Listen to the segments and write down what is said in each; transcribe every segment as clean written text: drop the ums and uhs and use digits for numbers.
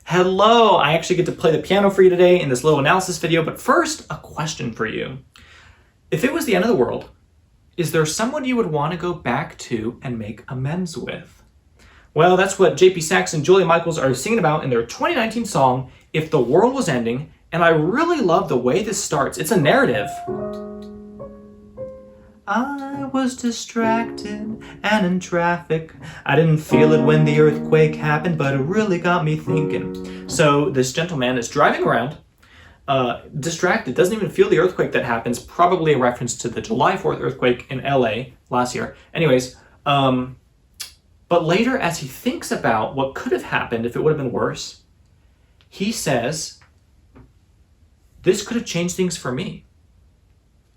Hello, I actually get to play the piano for you today in this little analysis video, but first, a question for you. If it was the end of the world, is there someone you would want to go back to and make amends with? Well, that's what Saxe and Julia Michaels are singing about in their 2019 song, If the World Was Ending, and I really love the way this starts. It's a narrative. I was distracted and in traffic. I didn't feel it when the earthquake happened, but it really got me thinking. So this gentleman is driving around, distracted, doesn't even feel the earthquake that happens, probably a reference to the July 4th earthquake in LA last year. Anyways, but later as he thinks about what could have happened if it would have been worse, he says, this could have changed things for me.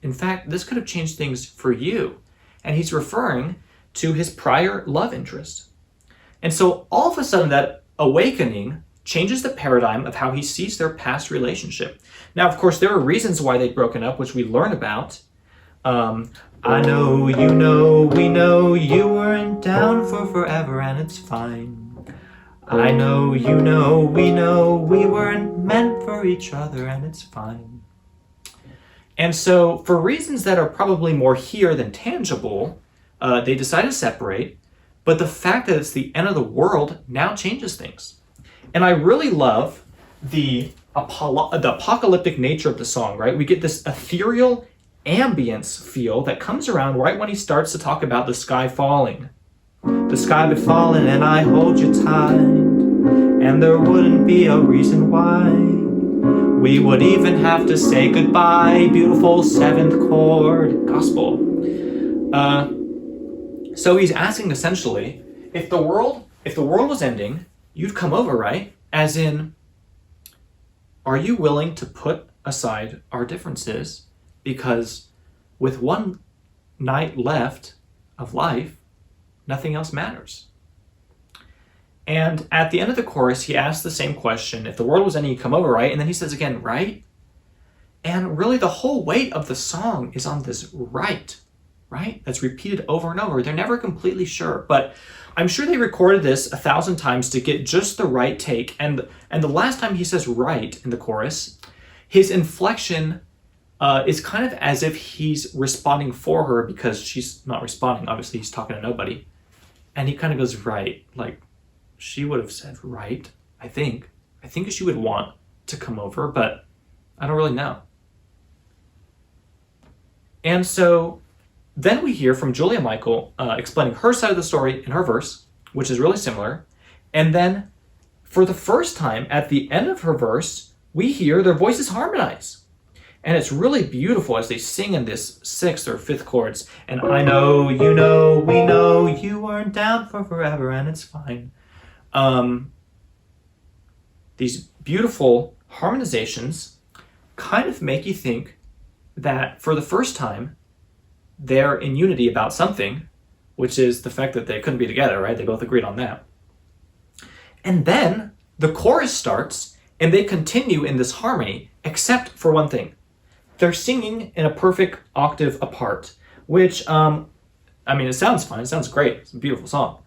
In fact, this could have changed things for you. And he's referring to his prior love interest. And so all of a sudden that awakening changes the paradigm of how he sees their past relationship. Now, of course, there are reasons why they'd broken up, which we learn about. I know, you know, we know you weren't down for forever and it's fine. I know, you know, we weren't meant for each other and it's fine. And so for reasons that are probably more here than tangible, they decide to separate, but the fact that it's the end of the world now changes things. And I really love the apocalyptic nature of the song, right? We get this ethereal ambience feel that comes around right when he starts to talk about the sky falling. The sky be falling and I hold you tight, and there wouldn't be a reason why we would even have to say goodbye. Beautiful seventh chord gospel. So he's asking essentially, if the world was ending, you'd come over, right? As in, are you willing to put aside our differences? Because with one night left of life, nothing else matters. And at the end of the chorus, he asks the same question. If the world was ending, you come over, right? And then he says again, right? And really the whole weight of the song is on this right? That's repeated over and over. They're never completely sure, but I'm sure they recorded this 1,000 times to get just the right take. And the last time he says right in the chorus, his inflection is kind of as if he's responding for her because she's not responding. Obviously, he's talking to nobody. And he kind of goes, right, like, she would have said right, I think she would want to come over, but I don't really know. And so then we hear from Julia Michael explaining her side of the story in her verse, which is really similar. And then for the first time at the end of her verse, we hear their voices harmonize. And it's really beautiful as they sing in this sixth or fifth chords. And I know, you know, we know you weren't down for forever and it's fine. These beautiful harmonizations kind of make you think that for the first time, they're in unity about something, which is the fact that they couldn't be together, right? They both agreed on that. And then the chorus starts and they continue in this harmony, except for one thing. They're singing in a perfect octave apart, which, it sounds fine. It sounds great. It's a beautiful song.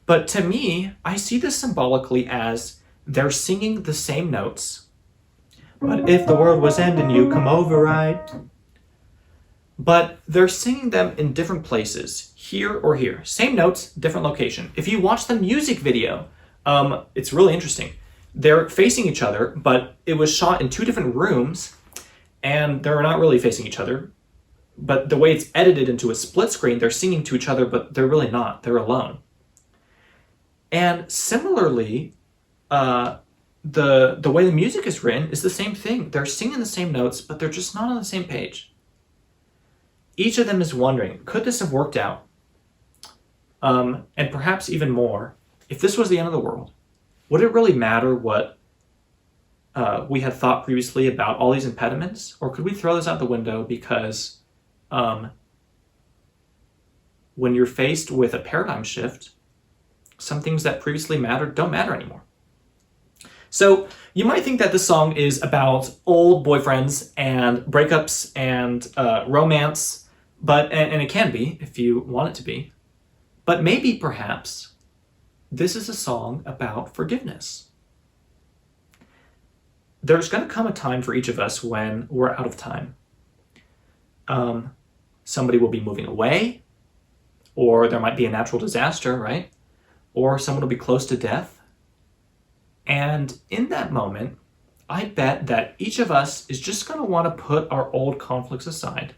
But to me, I see this symbolically as they're singing the same notes. But if the world was ending, you come over, right? But they're singing them in different places, here or here. Same notes, different location. If you watch the music video, it's really interesting. They're facing each other, but it was shot in two different rooms, and they're not really facing each other. But the way it's edited into a split screen, they're singing to each other, but they're really not. They're alone. And similarly, the way the music is written is the same thing. They're singing the same notes, but they're just not on the same page. Each of them is wondering, could this have worked out? And perhaps even more, if this was the end of the world, would it really matter what we had thought previously about all these impediments? Or could we throw this out the window because when you're faced with a paradigm shift, some things that previously mattered don't matter anymore. So you might think that this song is about old boyfriends and breakups and romance, and it can be if you want it to be. But maybe perhaps this is a song about forgiveness. There's going to come a time for each of us when we're out of time. Somebody will be moving away, or there might be a natural disaster, right? Or someone will be close to death. And in that moment, I bet that each of us is just going to want to put our old conflicts aside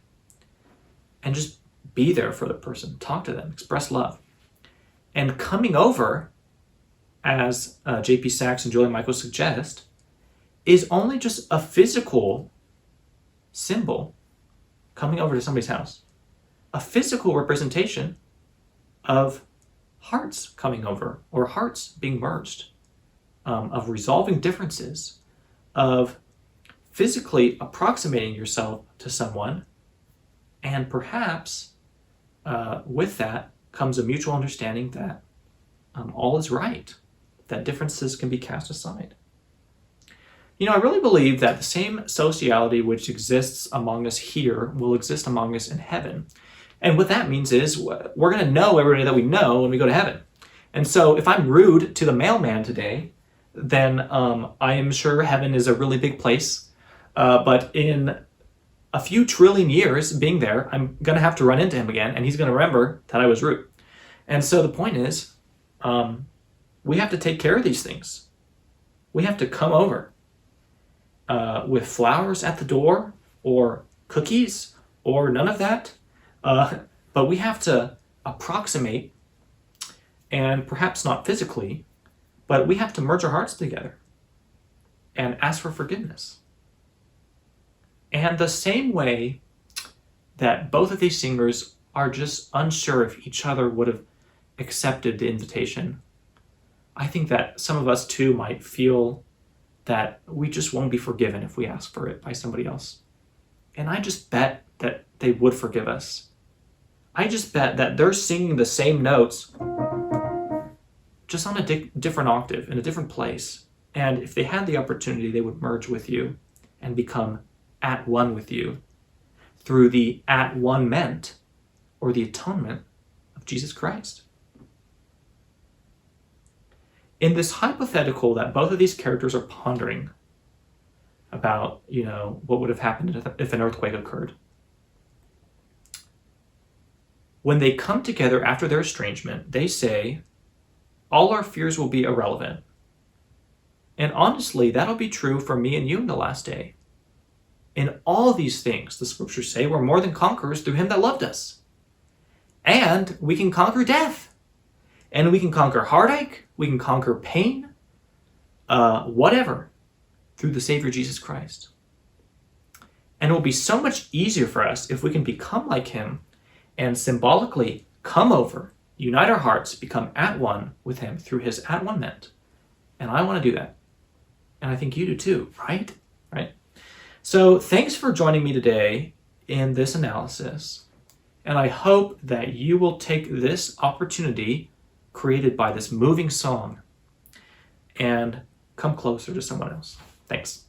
and just be there for the person, talk to them, express love. And coming over, as J.P. Saxe and Julia Michaels suggest, is only just a physical symbol coming over to somebody's house. A physical representation of hearts coming over, or hearts being merged, of resolving differences, of physically approximating yourself to someone, and perhaps with that comes a mutual understanding that all is right, that differences can be cast aside. I really believe that the same sociality which exists among us here will exist among us in heaven. And what that means is we're going to know everybody that we know when we go to heaven. And so if I'm rude to the mailman today, then I am sure heaven is a really big place. But in a few trillion years being there, I'm going to have to run into him again, and he's going to remember that I was rude. And so the point is, we have to take care of these things. We have to come over with flowers at the door, or cookies, or none of that. But we have to approximate, and perhaps not physically, but we have to merge our hearts together and ask for forgiveness. And the same way that both of these singers are just unsure if each other would have accepted the invitation, I think that some of us too might feel that we just won't be forgiven if we ask for it by somebody else. And I just bet that they would forgive us. I just bet that they're singing the same notes, just on a different octave, in a different place. And if they had the opportunity, they would merge with you and become at one with you through the at one meant, or the atonement of Jesus Christ. In this hypothetical that both of these characters are pondering about, what would have happened if an earthquake occurred, when they come together after their estrangement, they say, all our fears will be irrelevant. And honestly, that'll be true for me and you in the last day. In all these things, the scriptures say, we're more than conquerors through him that loved us. And we can conquer death. And we can conquer heartache. We can conquer pain. Whatever. Through the Savior Jesus Christ. And it will be so much easier for us if we can become like him and symbolically come over, unite our hearts, become at one with him through his at one meant. And I want to do that. And I think you do too, right? Right? So thanks for joining me today in this analysis. And I hope that you will take this opportunity created by this moving song and come closer to someone else. Thanks.